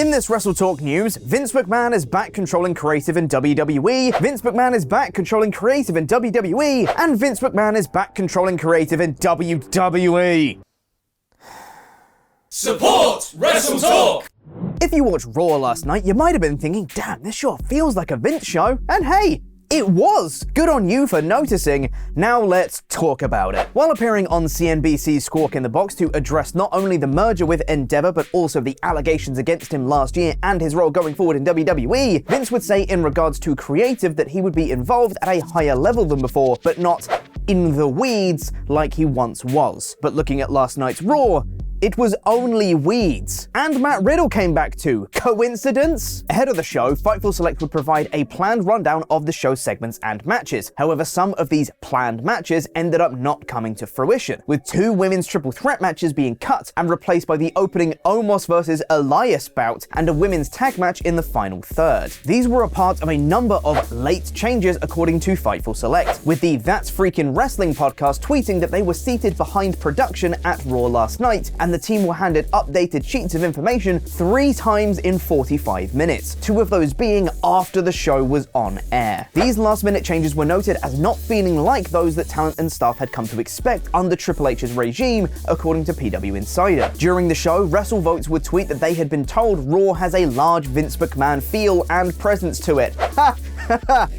In this WrestleTalk news, Vince McMahon is back controlling creative in WWE, Vince McMahon is back controlling creative in WWE, and Vince McMahon is back controlling creative in WWE. Support WrestleTalk! If you watched Raw last night, you might have been thinking, damn, this sure feels like a Vince show. And hey, it was! Good on you for noticing. Now let's talk about it. While appearing on CNBC's Squawk in the Box to address not only the merger with Endeavor, but also the allegations against him last year and his role going forward in WWE, Vince would say in regards to creative that he would be involved at a higher level than before, but not in the weeds like he once was. But looking at last night's Raw, it was only weeds. And Matt Riddle came back too. Coincidence? Ahead of the show, Fightful Select would provide a planned rundown of the show segments and matches. However, some of these planned matches ended up not coming to fruition, with 2 women's triple threat matches being cut and replaced by the opening Omos vs. Elias bout and a women's tag match in the final third. These were a part of a number of late changes according to Fightful Select, with the That's Freakin' Wrestling podcast tweeting that they were seated behind production at Raw last night, and the team were handed updated sheets of information 3 times in 45 minutes, 2 of those being after the show was on air. These last-minute changes were noted as not feeling like those that talent and staff had come to expect under Triple H's regime, according to PW Insider. During the show, WrestleVotes would tweet that they had been told Raw has a large Vince McMahon feel and presence to it. Ha!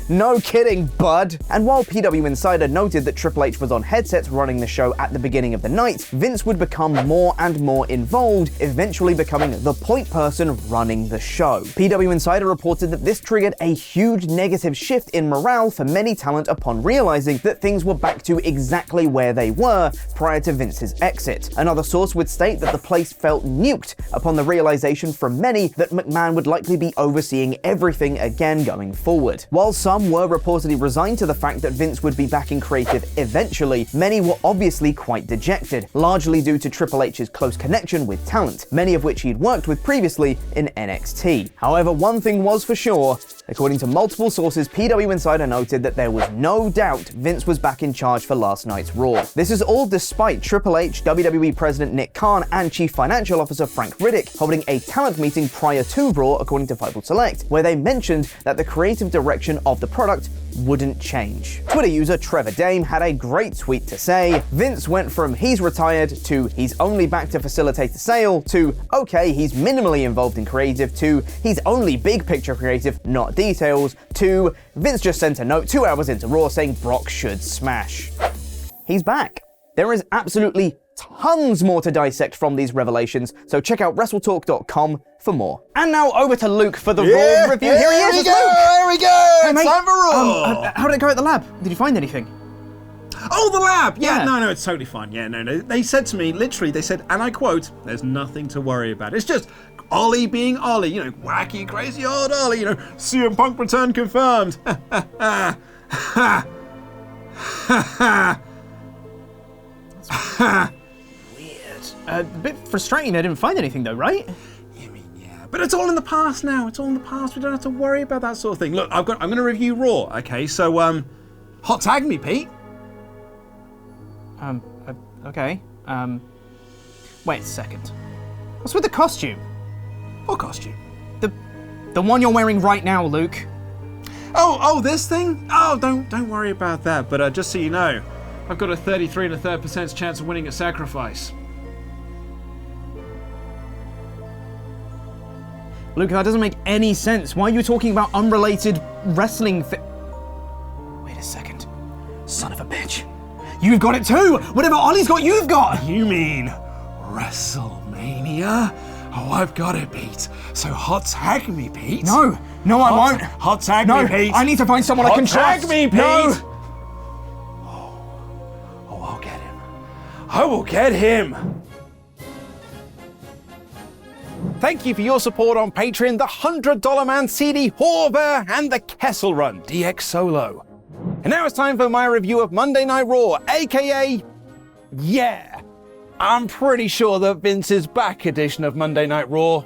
No kidding, bud. And while PW Insider noted that Triple H was on headsets running the show at the beginning of the night, Vince would become more and more involved, eventually becoming the point person running the show. PW Insider reported that this triggered a huge negative shift in morale for many talent upon realizing that things were back to exactly where they were prior to Vince's exit. Another source would state that the place felt nuked upon the realization from many that McMahon would likely be overseeing everything again going forward. While some were reportedly resigned to the fact that Vince would be back in creative eventually, many were obviously quite dejected, largely due to Triple H's close connection with talent, many of which he'd worked with previously in NXT. However, one thing was for sure, according to multiple sources, PW Insider noted that there was no doubt Vince was back in charge for last night's Raw. This is all despite Triple H, WWE President Nick Khan, and Chief Financial Officer Frank Riddick holding a talent meeting prior to Raw, according to Fightful Select, where they mentioned that the creative direction of the product wouldn't change. Twitter user Trevor Dame had a great tweet to say, Vince went from he's retired to he's only back to facilitate the sale to okay, he's minimally involved in creative to he's only big picture creative, not details, to Vince just sent a note 2 hours into Raw saying Brock should smash. He's back. There is absolutely tons more to dissect from these revelations, so check out WrestleTalk.com for more. And now over to Luke for the Raw review. Here he is, Luke! Here we go! Hey, mate, time for Raw! how did it go at the lab? Did you find anything? Oh, the lab! Yeah. No, it's totally fine. Yeah, no. They said to me, literally, they said, and I quote, there's nothing to worry about. It's just Ollie being Ollie, wacky, crazy old Ollie, CM Punk return confirmed. Weird. A bit frustrating I didn't find anything though, right? Yeah. But it's all in the past now. It's all in the past. We don't have to worry about that sort of thing. Look, I'm going to review Raw, okay? So, hot tag me, Pete. Okay. Wait a second. What's with the costume? What costume? The one you're wearing right now, Luke. Oh, this thing? Oh, don't worry about that. But just so you know, I've got a 33 1/3% chance of winning at Sacrifice. Luke, that doesn't make any sense. Why are you talking about unrelated wrestling Wait a second. Son of a bitch. You've got it too! Whatever Ollie's got, you've got! You mean WrestleMania? Oh, I've got it, Pete. So hot tag me, Pete. No, I won't. Hot tag me, Pete. I need to find someone I can trust. Hot tag me, Pete. No. Oh, I'll get him. I will get him. Thank you for your support on Patreon, the $100 Man CD Horber and the Kessel Run DX Solo. And now it's time for my review of Monday Night Raw, aka, yeah, I'm pretty sure that Vince's back edition of Monday Night Raw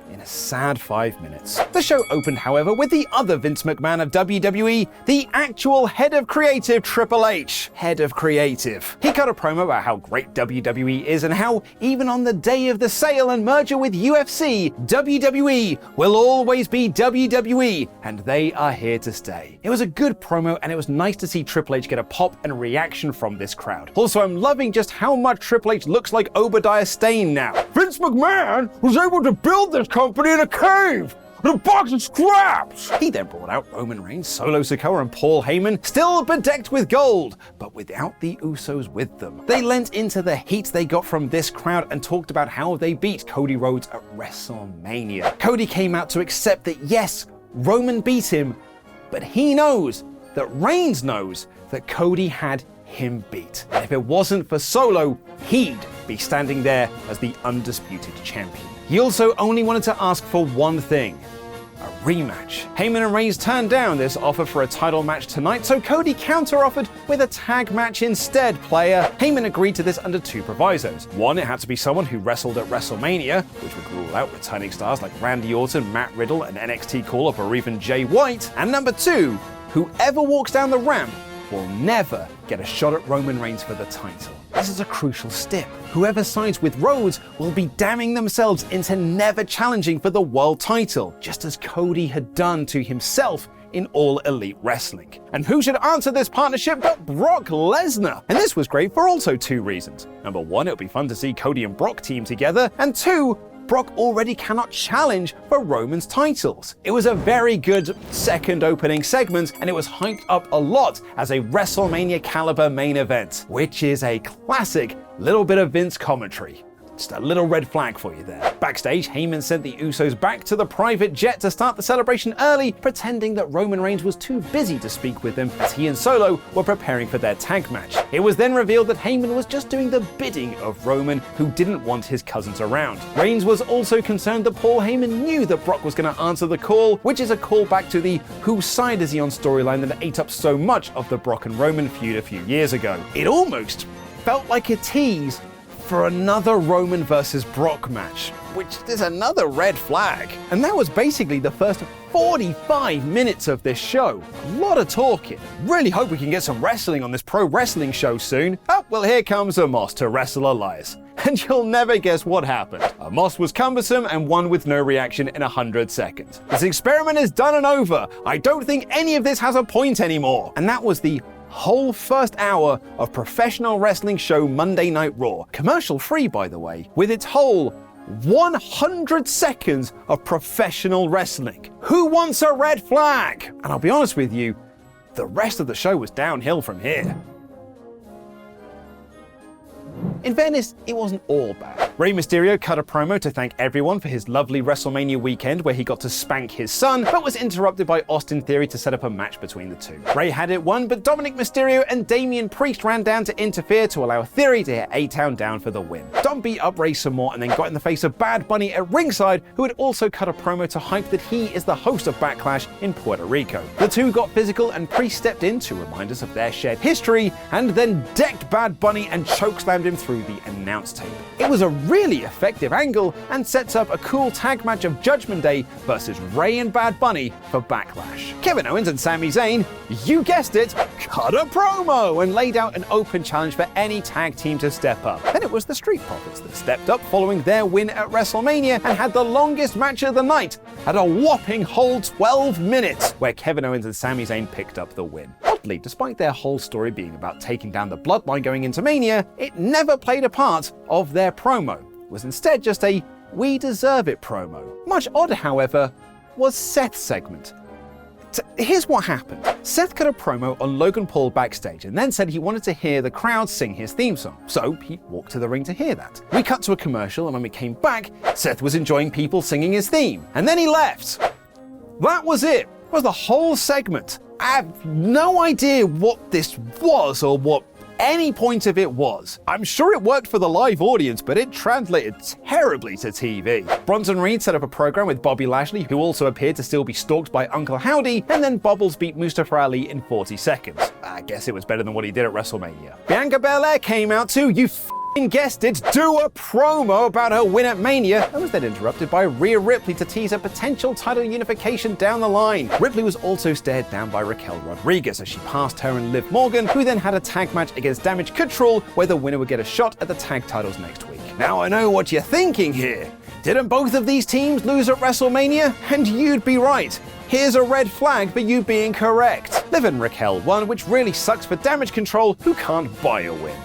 in a sad 5 minutes. The show opened, however, with the other Vince McMahon of WWE, the actual head of creative Triple H. Head of creative. He cut a promo about how great WWE is and how, even on the day of the sale and merger with UFC, WWE will always be WWE, and they are here to stay. It was a good promo, and it was nice to see Triple H get a pop and reaction from this crowd. Also, I'm loving just how much Triple H looks like Obadiah Stane now. Vince McMahon was able to build this company in a cave with a box of scraps. He then brought out Roman Reigns, Solo Sikoa, and Paul Heyman, still bedecked with gold, but without the Usos with them. They lent into the heat they got from this crowd and talked about how they beat Cody Rhodes at WrestleMania. Cody came out to accept that yes, Roman beat him, but he knows that Reigns knows that Cody had him beat. And if it wasn't for Solo, he'd be standing there as the undisputed champion. He also only wanted to ask for one thing: a rematch. Heyman and Reigns turned down this offer for a title match tonight, so Cody counter-offered with a tag match instead, player. Heyman agreed to this under two provisos. One, it had to be someone who wrestled at WrestleMania, which would rule out returning stars like Randy Orton, Matt Riddle, an NXT call-up, or even Jay White. And number two, whoever walks down the ramp will never get a shot at Roman Reigns for the title. This is a crucial step. Whoever sides with Rhodes will be damning themselves into never challenging for the world title, just as Cody had done to himself in All Elite Wrestling. And who should answer this partnership but Brock Lesnar? And this was great for also two reasons. Number one, it'll be fun to see Cody and Brock team together, and two, Brock already cannot challenge for Roman's titles. It was a very good second opening segment, and it was hyped up a lot as a WrestleMania caliber main event, which is a classic little bit of Vince commentary. Just a little red flag for you there. Backstage, Heyman sent the Usos back to the private jet to start the celebration early, pretending that Roman Reigns was too busy to speak with them as he and Solo were preparing for their tag match. It was then revealed that Heyman was just doing the bidding of Roman, who didn't want his cousins around. Reigns was also concerned that Paul Heyman knew that Brock was going to answer the call, which is a callback to the whose side is he on storyline that ate up so much of the Brock and Roman feud a few years ago. It almost felt like a tease for another Roman versus Brock match, which is another red flag. And that was basically the first 45 minutes of this show. A lot of talking. Really hope we can get some wrestling on this pro wrestling show soon. Oh, well, here comes Amos to wrestle Elias. And you'll never guess what happened. Amos was cumbersome and won with no reaction in 100 seconds. This experiment is done and over. I don't think any of this has a point anymore. And that was the whole first hour of professional wrestling show Monday Night Raw. Commercial free, by the way, with its whole 100 seconds of professional wrestling. Who wants a red flag? And I'll be honest with you, the rest of the show was downhill from here. In fairness, it wasn't all bad. Rey Mysterio cut a promo to thank everyone for his lovely WrestleMania weekend where he got to spank his son, but was interrupted by Austin Theory to set up a match between the two. Rey had it won, but Dominic Mysterio and Damian Priest ran down to interfere to allow Theory to hit A-Town down for the win. Dom beat up Rey some more and then got in the face of Bad Bunny at ringside, who had also cut a promo to hype that he is the host of Backlash in Puerto Rico. The two got physical and Priest stepped in to remind us of their shared history, and then decked Bad Bunny and chokeslammed him through the announce table. It was a really effective angle and sets up a cool tag match of Judgment Day versus Rey and Bad Bunny for Backlash. Kevin Owens and Sami Zayn, you guessed it, cut a promo and laid out an open challenge for any tag team to step up. Then it was the Street Profits that stepped up following their win at WrestleMania and had the longest match of the night at a whopping whole 12 minutes, where Kevin Owens and Sami Zayn picked up the win. Oddly, despite their whole story being about taking down the Bloodline going into Mania, it never played a part of their promo. It was instead just a "we deserve it" promo. Much odder, however, was Seth's segment. So here's what happened. Seth cut a promo on Logan Paul backstage and then said he wanted to hear the crowd sing his theme song. So he walked to the ring to hear that. We cut to a commercial, and when we came back, Seth was enjoying people singing his theme. And then he left. That was it. That was the whole segment. I have no idea what this was or what any point of it was. I'm sure it worked for the live audience, but it translated terribly to TV. Bronson Reed set up a program with Bobby Lashley, who also appeared to still be stalked by Uncle Howdy, and then Bobbles beat Mustafa Ali in 40 seconds. I guess it was better than what he did at WrestleMania. Bianca Belair came out too, you and guessed it, do a promo about her win at Mania, and was then interrupted by Rhea Ripley to tease a potential title unification down the line. Ripley was also stared down by Raquel Rodriguez as she passed her and Liv Morgan, who then had a tag match against Damage Control, where the winner would get a shot at the tag titles next week. Now I know what you're thinking here. Didn't both of these teams lose at WrestleMania? And you'd be right. Here's a red flag for you being correct. Liv and Raquel won, which really sucks for Damage Control, who can't buy a win.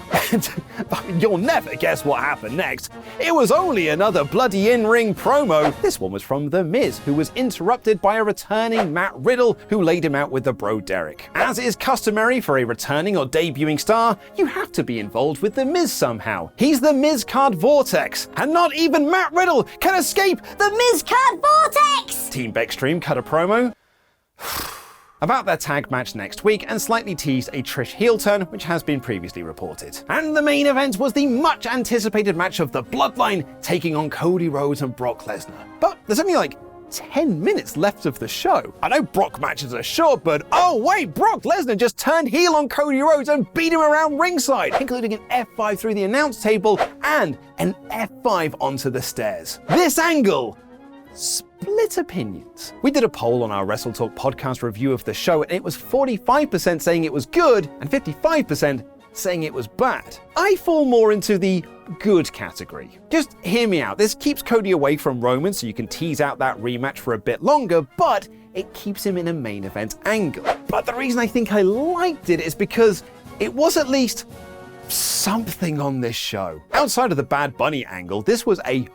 You'll never guess what happened next. It was only another bloody in-ring promo. This one was from The Miz, who was interrupted by a returning Matt Riddle, who laid him out with the Bro Derek. As is customary for a returning or debuting star, you have to be involved with The Miz somehow. He's the Miz Card Vortex, and not even Matt Riddle can escape the Miz Card Vortex! Team Backstream cut a promo about their tag match next week and slightly teased a Trish heel turn, which has been previously reported. And the main event was the much anticipated match of the Bloodline taking on Cody Rhodes and Brock Lesnar. But there's only like 10 minutes left of the show. I know Brock matches are short, but oh wait, Brock Lesnar just turned heel on Cody Rhodes and beat him around ringside, including an F5 through the announce table and an F5 onto the stairs. This angle split opinions. We did a poll on our WrestleTalk podcast review of the show, and it was 45% saying it was good and 55% saying it was bad. I fall more into the good category. Just hear me out. This keeps Cody away from Roman so you can tease out that rematch for a bit longer, but it keeps him in a main event angle. But the reason I think I liked it is because it was at least something on this show. Outside of the Bad Bunny angle, this was a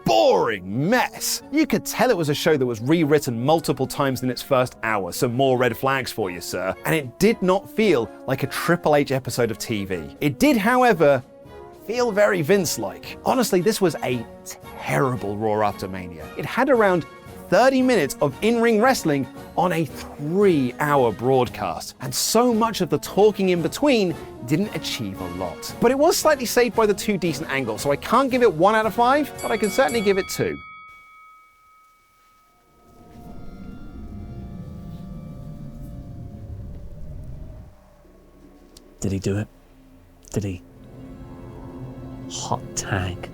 boring mess. You could tell it was a show that was rewritten multiple times in its first hour. Some more red flags for you, sir. And it did not feel like a Triple H episode of TV. It did, however, feel very Vince-like. Honestly, this was a terrible Raw after Mania. It had around 30 minutes of in-ring wrestling on a 3-hour broadcast, and so much of the talking in between didn't achieve a lot. But it was slightly saved by the 2 decent angles, so I can't give it 1 out of 5, but I can certainly give it 2. Did he do it? Did he? Hot tag.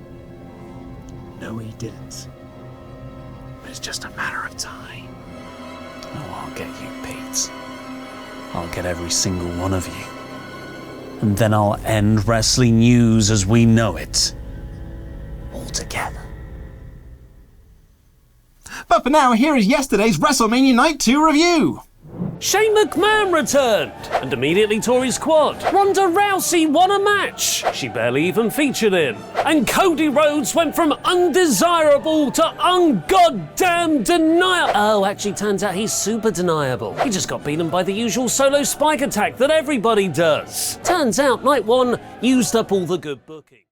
No, he didn't. But it's just a matter of time. Oh, I'll get you, Pete. I'll get every single one of you. And then I'll end wrestling news as we know it. Altogether. But for now, here is yesterday's WrestleMania Night 2 review. Shane McMahon returned and immediately tore his quad. Ronda Rousey won a match she barely even featured in. And Cody Rhodes went from undesirable to ungoddamn denial. Oh, actually turns out he's super deniable. He just got beaten by the usual solo spike attack that everybody does. Turns out night 1 used up all the good booking.